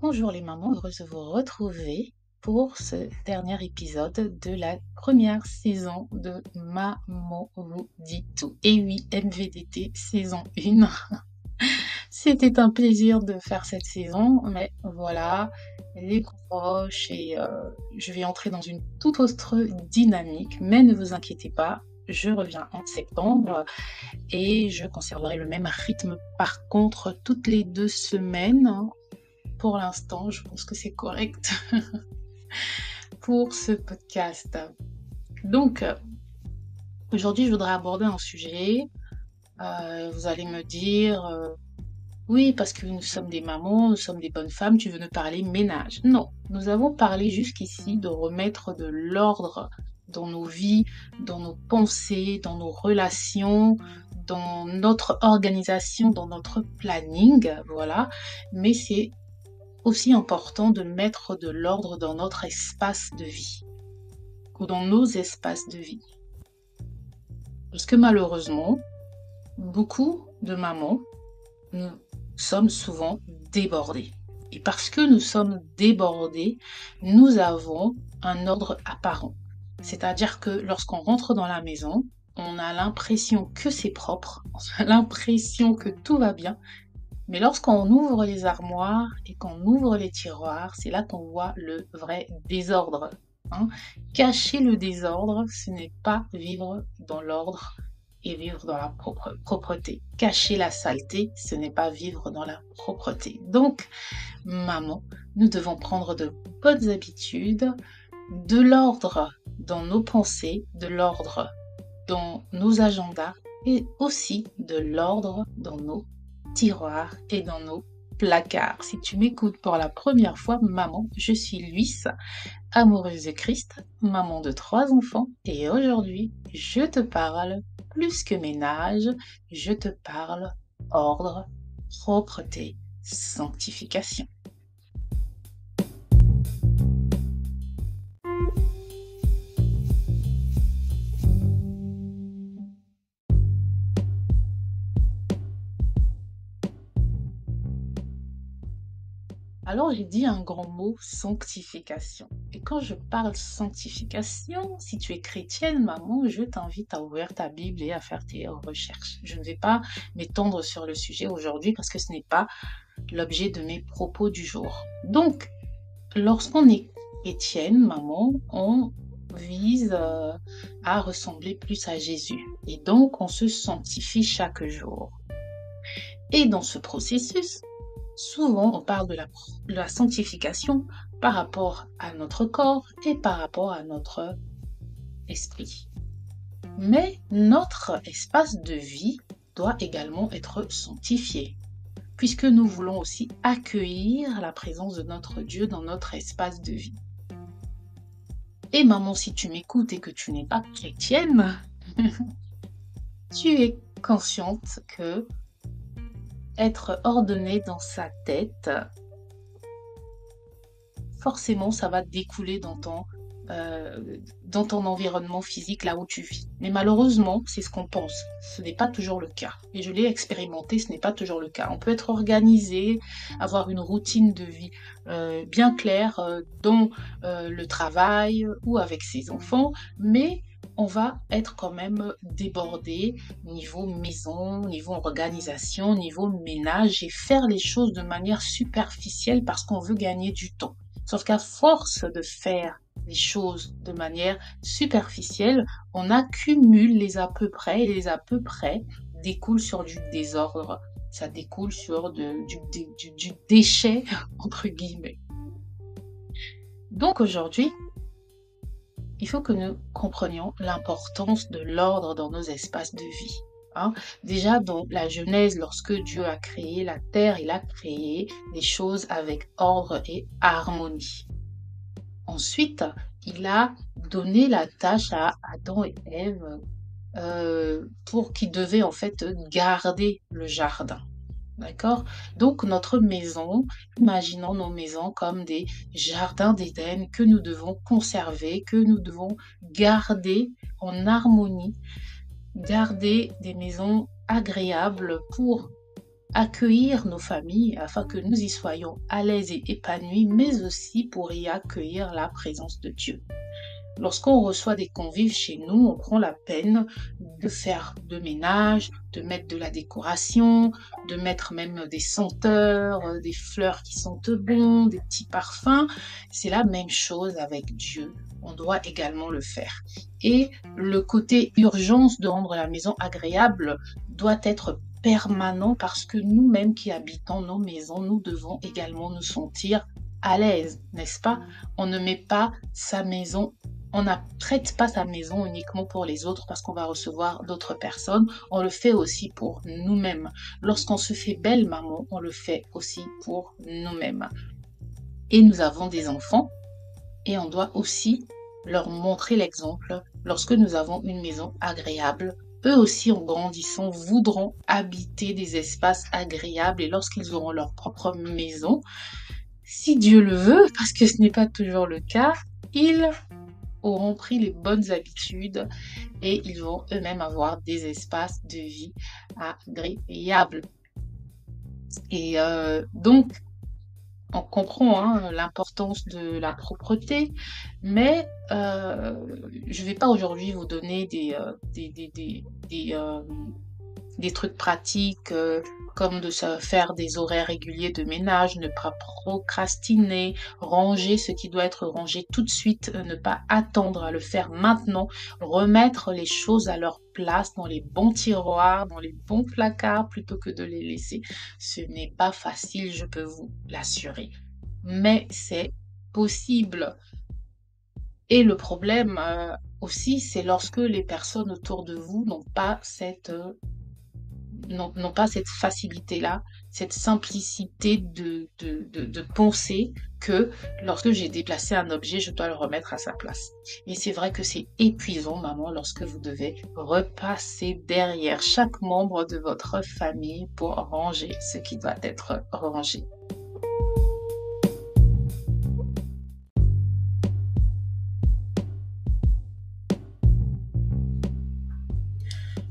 Bonjour les mamans, heureuse de vous retrouver pour ce dernier épisode de la première saison de Maman vous dit tout. Et oui, MVDT saison 1. C'était un plaisir de faire cette saison, mais voilà, les proches et je vais entrer dans une toute autre dynamique. Mais ne vous inquiétez pas, je reviens en septembre et je conserverai le même rythme. Par contre, toutes les 2 semaines. Pour l'instant, je pense que c'est correct pour ce podcast. Donc, aujourd'hui, je voudrais aborder un sujet. Vous allez me dire, oui, parce que nous sommes des mamans, nous sommes des bonnes femmes, tu veux nous parler ménage. Non, nous avons parlé jusqu'ici de remettre de l'ordre dans nos vies, dans nos pensées, dans nos relations, dans notre organisation, dans notre planning, voilà. Mais c'est aussi important de mettre de l'ordre dans notre espace de vie ou dans nos espaces de vie. Parce que malheureusement, beaucoup de mamans, nous sommes souvent débordées. Et parce que nous sommes débordées, nous avons un ordre apparent. C'est-à-dire que lorsqu'on rentre dans la maison, on a l'impression que c'est propre, on a l'impression que tout va bien. Mais lorsqu'on ouvre les armoires et qu'on ouvre les tiroirs, c'est là qu'on voit le vrai désordre. Hein. Cacher le désordre, ce n'est pas vivre dans l'ordre et vivre dans la propreté. Cacher la saleté, ce n'est pas vivre dans la propreté. Donc, maman, nous devons prendre de bonnes habitudes, de l'ordre dans nos pensées, de l'ordre dans nos agendas et aussi de l'ordre dans nos tiroirs et dans nos placards. Si tu m'écoutes pour la première fois, maman, je suis Luis, amoureuse de Christ, maman de 3 enfants, et aujourd'hui, je te parle plus que ménage, je te parle ordre, propreté, sanctification. Alors j'ai dit un grand mot, sanctification. Et quand je parle sanctification, si tu es chrétienne, maman, je t'invite à ouvrir ta Bible et à faire tes recherches. Je ne vais pas m'étendre sur le sujet aujourd'hui parce que ce n'est pas l'objet de mes propos du jour. Donc, lorsqu'on est chrétienne, maman, on vise à ressembler plus à Jésus. Et donc, on se sanctifie chaque jour. Et dans ce processus, souvent, on parle de la sanctification par rapport à notre corps et par rapport à notre esprit. Mais notre espace de vie doit également être sanctifié, puisque nous voulons aussi accueillir la présence de notre Dieu dans notre espace de vie. Et maman, si tu m'écoutes et que tu n'es pas chrétienne, tu es consciente que être ordonné dans sa tête, forcément, ça va découler dans ton environnement physique, là où tu vis. Mais malheureusement, c'est ce qu'on pense. Ce n'est pas toujours le cas. Et je l'ai expérimenté, ce n'est pas toujours le cas. On peut être organisé, avoir une routine de vie bien claire dans le travail ou avec ses enfants, mais on va être quand même débordé niveau maison, niveau organisation, niveau ménage et faire les choses de manière superficielle parce qu'on veut gagner du temps. Sauf qu'à force de faire les choses de manière superficielle, on accumule les à peu près et les à peu près découlent sur du désordre. Ça découle sur du déchet, entre guillemets. Donc aujourd'hui, il faut que nous comprenions l'importance de l'ordre dans nos espaces de vie. Hein. Déjà, dans la Genèse, lorsque Dieu a créé la terre, il a créé les choses avec ordre et harmonie. Ensuite, il a donné la tâche à Adam et Ève pour qu'ils devaient en fait garder le jardin. D'accord? Donc notre maison, imaginons nos maisons comme des jardins d'Éden que nous devons conserver, que nous devons garder en harmonie, garder des maisons agréables pour accueillir nos familles afin que nous y soyons à l'aise et épanouis, mais aussi pour y accueillir la présence de Dieu. Lorsqu'on reçoit des convives chez nous, on prend la peine de faire de ménage, de mettre de la décoration, de mettre même des senteurs, des fleurs qui sentent bon, des petits parfums. C'est la même chose avec Dieu. On doit également le faire. Et le côté urgence de rendre la maison agréable doit être permanent parce que nous-mêmes qui habitons nos maisons, nous devons également nous sentir à l'aise, n'est-ce pas? On ne met pas sa maison, on ne traite pas sa maison uniquement pour les autres parce qu'on va recevoir d'autres personnes, on le fait aussi pour nous-mêmes. Lorsqu'on se fait belle maman, on le fait aussi pour nous-mêmes. Et nous avons des enfants et on doit aussi leur montrer l'exemple. Lorsque nous avons une maison agréable, eux aussi en grandissant voudront habiter des espaces agréables et lorsqu'ils auront leur propre maison, si Dieu le veut, parce que ce n'est pas toujours le cas, ils auront pris les bonnes habitudes et ils vont eux-mêmes avoir des espaces de vie agréables. Et donc, on comprend l'importance de la propreté, mais je ne vais pas aujourd'hui vous donner des trucs pratiques comme de faire des horaires réguliers de ménage, ne pas procrastiner, ranger ce qui doit être rangé tout de suite, ne pas attendre à le faire maintenant, remettre les choses à leur place dans les bons tiroirs, dans les bons placards plutôt que de les laisser. Ce n'est pas facile, je peux vous l'assurer, mais c'est possible. Et le problème aussi, c'est lorsque les personnes autour de vous n'ont pas cette facilité-là, cette simplicité de penser que lorsque j'ai déplacé un objet, je dois le remettre à sa place. Et c'est vrai que c'est épuisant, maman, lorsque vous devez repasser derrière chaque membre de votre famille pour ranger ce qui doit être rangé.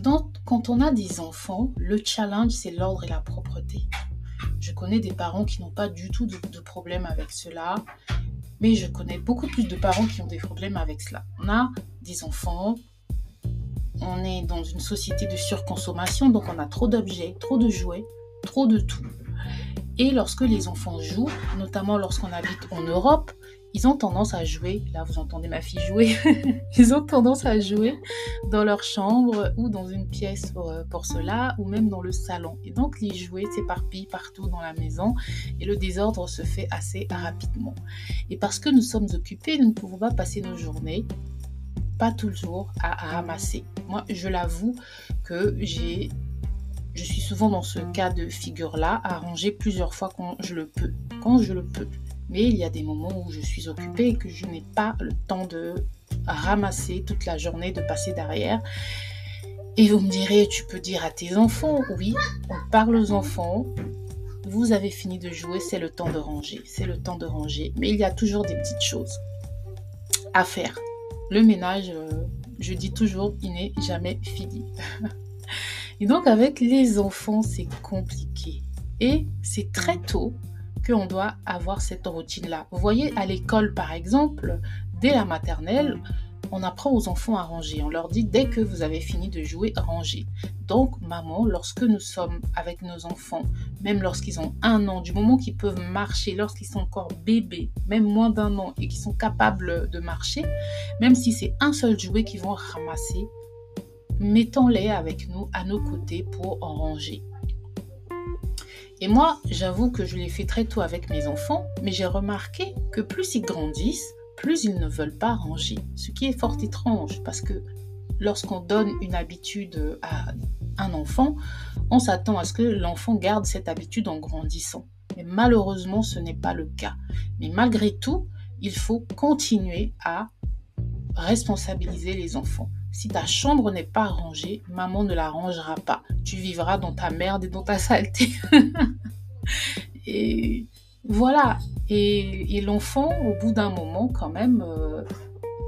Donc, quand on a des enfants, le challenge, c'est l'ordre et la propreté. Je connais des parents qui n'ont pas du tout de problème avec cela, mais je connais beaucoup plus de parents qui ont des problèmes avec cela. On a des enfants, on est dans une société de surconsommation, donc on a trop d'objets, trop de jouets, trop de tout. Et lorsque les enfants jouent, notamment lorsqu'on habite en Europe, ils ont tendance à jouer, là vous entendez ma fille jouer, ils ont tendance à jouer dans leur chambre ou dans une pièce pour cela ou même dans le salon. Et donc les jouets s'éparpillent partout dans la maison et le désordre se fait assez rapidement. Et parce que nous sommes occupés, nous ne pouvons pas passer nos journées, pas toujours, à ramasser. Moi, je l'avoue que je suis souvent dans ce cas de figure-là, à ranger plusieurs fois quand je le peux. Mais il y a des moments où je suis occupée et que je n'ai pas le temps de ramasser toute la journée, de passer derrière. Et vous me direz, tu peux dire à tes enfants, oui, on parle aux enfants, vous avez fini de jouer, c'est le temps de ranger, Mais il y a toujours des petites choses à faire. Le ménage, je dis toujours, il n'est jamais fini. Et donc avec les enfants, c'est compliqué. Et c'est très tôt qu'on doit avoir cette routine-là. Vous voyez, à l'école, par exemple, dès la maternelle, on apprend aux enfants à ranger. On leur dit, dès que vous avez fini de jouer, rangez. Donc, maman, lorsque nous sommes avec nos enfants, même lorsqu'ils ont 1 an, du moment qu'ils peuvent marcher, lorsqu'ils sont encore bébés, même moins d'1 an, et qu'ils sont capables de marcher, même si c'est un seul jouet qu'ils vont ramasser, mettons-les avec nous, à nos côtés, pour en ranger. Et moi, j'avoue que je l'ai fait très tôt avec mes enfants, mais j'ai remarqué que plus ils grandissent, plus ils ne veulent pas ranger. Ce qui est fort étrange, parce que lorsqu'on donne une habitude à un enfant, on s'attend à ce que l'enfant garde cette habitude en grandissant. Mais malheureusement, ce n'est pas le cas. Mais malgré tout, il faut continuer à responsabiliser les enfants. Si ta chambre n'est pas rangée, maman ne la rangera pas. Tu vivras dans ta merde et dans ta saleté. Et voilà. Et l'enfant, au bout d'un moment, quand même,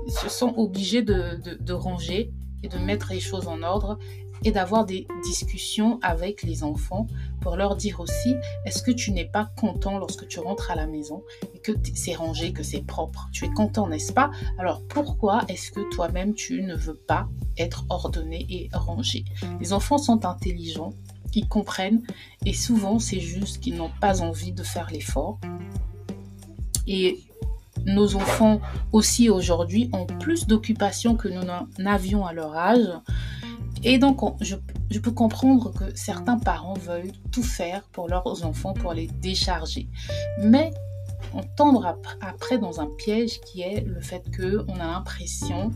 se sent obligé de ranger et de mettre les choses en ordre et d'avoir des discussions avec les enfants pour leur dire aussi, est-ce que tu n'es pas content lorsque tu rentres à la maison et que c'est rangé, que c'est propre? Tu es content, n'est-ce pas? Alors pourquoi est-ce que toi-même tu ne veux pas être ordonné et rangé? Les enfants sont intelligents, ils comprennent et souvent c'est juste qu'ils n'ont pas envie de faire l'effort. Et nos enfants aussi aujourd'hui ont plus d'occupations que nous n'avions à leur âge. Et donc, je peux comprendre que certains parents veuillent tout faire pour leurs enfants, pour les décharger. Mais on tombe après dans un piège qui est le fait qu'on a l'impression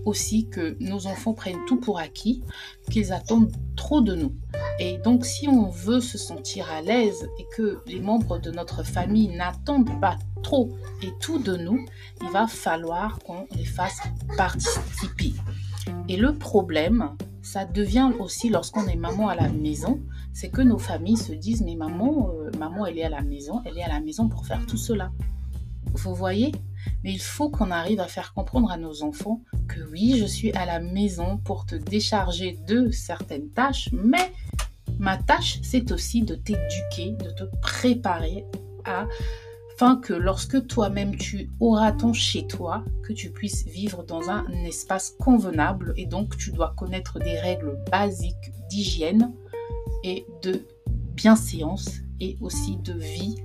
aussi que nos enfants prennent tout pour acquis, qu'ils attendent trop de nous. Et donc, si on veut se sentir à l'aise et que les membres de notre famille n'attendent pas trop et tout de nous, il va falloir qu'on les fasse participer. Et le problème, ça devient aussi lorsqu'on est maman à la maison, c'est que nos familles se disent, mais maman, elle est à la maison pour faire tout cela. Vous voyez? Mais il faut qu'on arrive à faire comprendre à nos enfants que oui, je suis à la maison pour te décharger de certaines tâches, mais ma tâche, c'est aussi de t'éduquer, de te préparer afin que lorsque toi-même tu auras ton chez toi, que tu puisses vivre dans un espace convenable et donc tu dois connaître des règles basiques d'hygiène et de bienséance et aussi de vie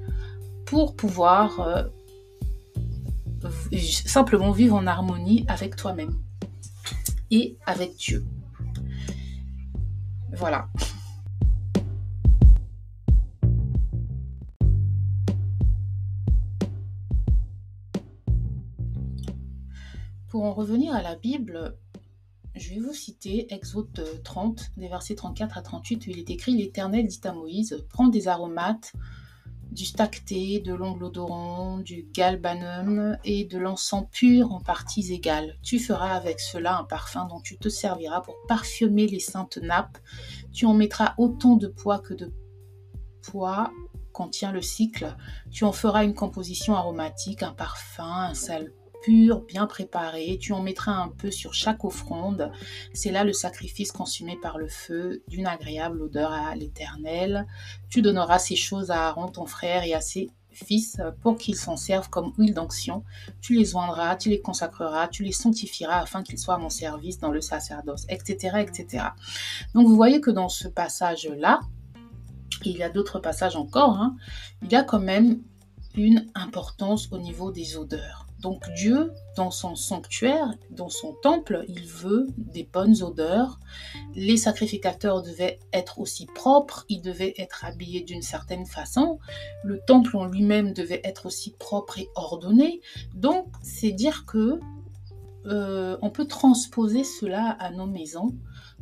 pour pouvoir simplement vivre en harmonie avec toi-même et avec Dieu. Voilà. Pour en revenir à la Bible, je vais vous citer Exode 30, des versets 34 à 38, où il est écrit « L'Éternel dit à Moïse, prends des aromates, du stacté, de l'ongle odorant, du galbanum et de l'encens pur en parties égales. Tu feras avec cela un parfum dont tu te serviras pour parfumer les saintes nappes. Tu en mettras autant de poids que de poids contient le cycle. Tu en feras une composition aromatique, un parfum, un sel pur, bien préparé. Tu en mettras un peu sur chaque offrande. C'est là le sacrifice consumé par le feu, d'une agréable odeur à l'Éternel. Tu donneras ces choses à Aaron, ton frère, et à ses fils pour qu'ils s'en servent comme huile d'onction. Tu les oindras, tu les consacreras, tu les sanctifieras afin qu'ils soient à mon service dans le sacerdoce, etc., etc. Donc vous voyez que dans ce passage-là, il y a d'autres passages encore, il y a quand même une importance au niveau des odeurs. Donc Dieu, dans son sanctuaire, dans son temple, il veut des bonnes odeurs. Les sacrificateurs devaient être aussi propres, ils devaient être habillés d'une certaine façon. Le temple en lui-même devait être aussi propre et ordonné. Donc c'est dire que on peut transposer cela à nos maisons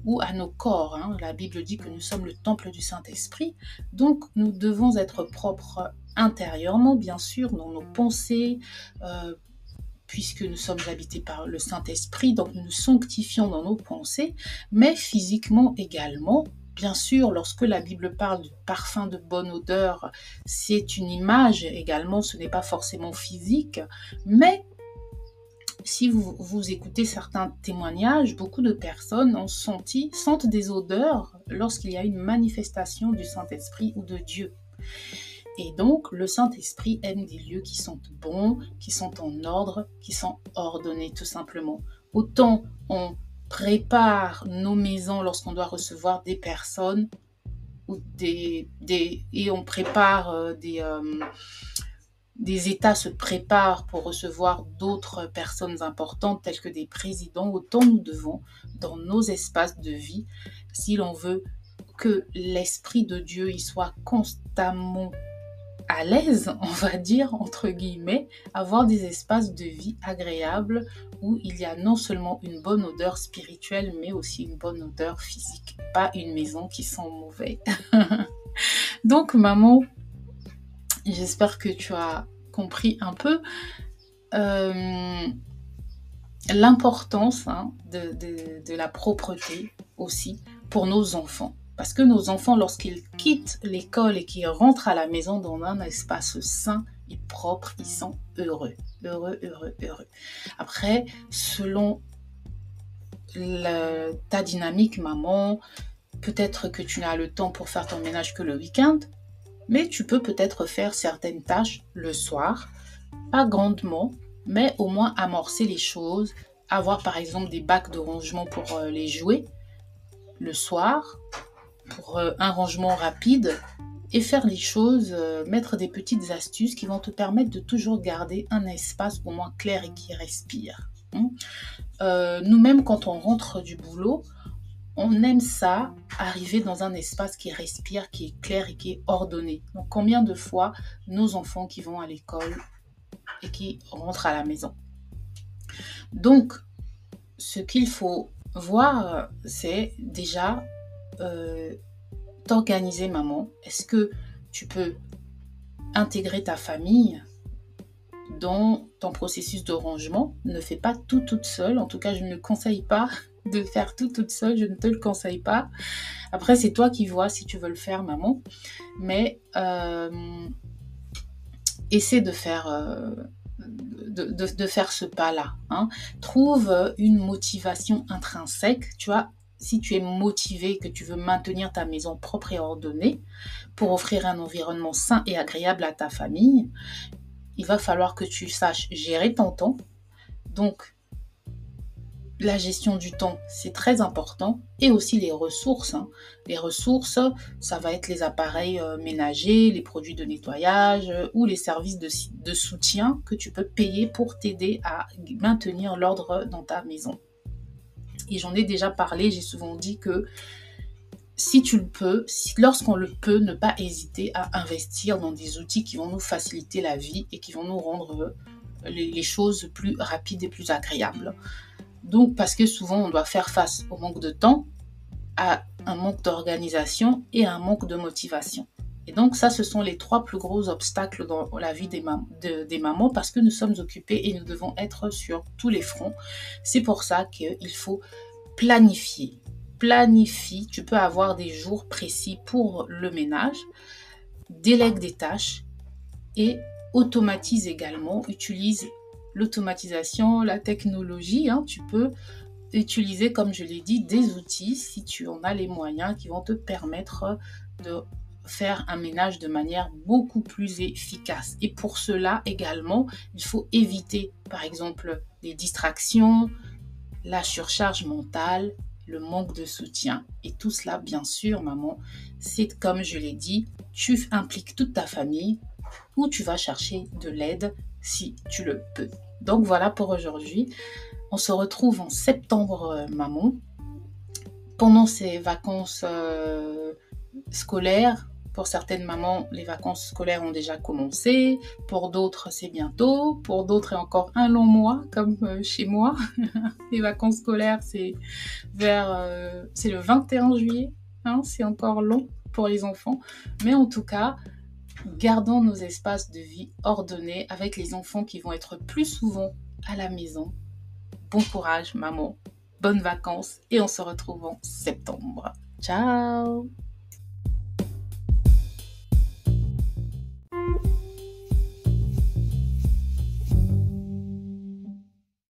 ou à nos corps. La Bible dit que nous sommes le temple du Saint-Esprit. Donc nous devons être propres intérieurement, bien sûr, dans nos pensées, puisque nous sommes habités par le Saint-Esprit, donc nous nous sanctifions dans nos pensées, mais physiquement également. Bien sûr, lorsque la Bible parle de parfum de bonne odeur, c'est une image également, ce n'est pas forcément physique, mais si vous écoutez certains témoignages, beaucoup de personnes sentent des odeurs lorsqu'il y a une manifestation du Saint-Esprit ou de Dieu. Et donc, le Saint-Esprit aime des lieux qui sont bons, qui sont en ordre, qui sont ordonnés tout simplement. Autant on prépare nos maisons lorsqu'on doit recevoir des personnes et on prépare des États se préparent pour recevoir d'autres personnes importantes telles que des présidents, autant nous devons, dans nos espaces de vie, si l'on veut que l'Esprit de Dieu y soit constamment à l'aise, on va dire, entre guillemets, avoir des espaces de vie agréables où il y a non seulement une bonne odeur spirituelle, mais aussi une bonne odeur physique. Pas une maison qui sent mauvais. Donc, maman, j'espère que tu as compris un peu l'importance de la propreté aussi pour nos enfants. Parce que nos enfants, lorsqu'ils quittent l'école et qu'ils rentrent à la maison dans un espace sain et propre, ils sont heureux. Heureux, heureux, heureux. Après, selon ta dynamique, maman, Peut-être que tu n'as le temps pour faire ton ménage que le week-end, mais tu peux peut-être faire certaines tâches le soir, pas grandement, mais au moins amorcer les choses, avoir par exemple des bacs de rangement pour les jouets le soir, pour un rangement rapide, et faire les choses, mettre des petites astuces qui vont te permettre de toujours garder un espace au moins clair et qui respire. Nous-mêmes, quand on rentre du boulot, on aime ça, arriver dans un espace qui respire, qui est clair et qui est ordonné. Donc, combien de fois nos enfants qui vont à l'école et qui rentrent à la maison. Donc, ce qu'il faut voir, c'est déjà t'organiser, maman. Est-ce que tu peux intégrer ta famille dans ton processus de rangement? Ne fais pas tout toute seule. En tout cas, je ne conseille pas de faire tout toute seule. Je ne te le conseille pas. Après, c'est toi qui vois si tu veux le faire, maman. Mais essaie de faire ce pas-là. Trouve une motivation intrinsèque. Tu vois, si tu es motivé, que tu veux maintenir ta maison propre et ordonnée pour offrir un environnement sain et agréable à ta famille, il va falloir que tu saches gérer ton temps. Donc, la gestion du temps, c'est très important. Et aussi les ressources. Les ressources, ça va être les appareils ménagers, les produits de nettoyage ou les services de soutien que tu peux payer pour t'aider à maintenir l'ordre dans ta maison. Et j'en ai déjà parlé, j'ai souvent dit que si tu le peux, lorsqu'on le peut, ne pas hésiter à investir dans des outils qui vont nous faciliter la vie et qui vont nous rendre les choses plus rapides et plus agréables. Donc, parce que souvent, on doit faire face au manque de temps, à un manque d'organisation et à un manque de motivation. Et donc, ça, ce sont les 3 plus gros obstacles dans la vie des mamans parce que nous sommes occupés et nous devons être sur tous les fronts. C'est pour ça qu'il faut planifier. Planifie, tu peux avoir des jours précis pour le ménage, délègue des tâches et automatise également, utilise l'automatisation, la technologie, tu peux utiliser, comme je l'ai dit, des outils, si tu en as les moyens, qui vont te permettre de faire un ménage de manière beaucoup plus efficace. Et pour cela également, il faut éviter, par exemple, les distractions, la surcharge mentale, le manque de soutien. Et tout cela, bien sûr, maman, c'est comme je l'ai dit, tu impliques toute ta famille ou tu vas chercher de l'aide si tu le peux. Donc voilà pour aujourd'hui. On se retrouve en septembre, maman. Pendant ces vacances scolaires, pour certaines mamans, les vacances scolaires ont déjà commencé. Pour d'autres, c'est bientôt. Pour d'autres, il y a encore un long mois, comme chez moi. Les vacances scolaires, c'est le 21 juillet. C'est encore long pour les enfants. Mais en tout cas, gardons nos espaces de vie ordonnés avec les enfants qui vont être plus souvent à la maison. Bon courage, maman. Bonnes vacances et on se retrouve en septembre. Ciao!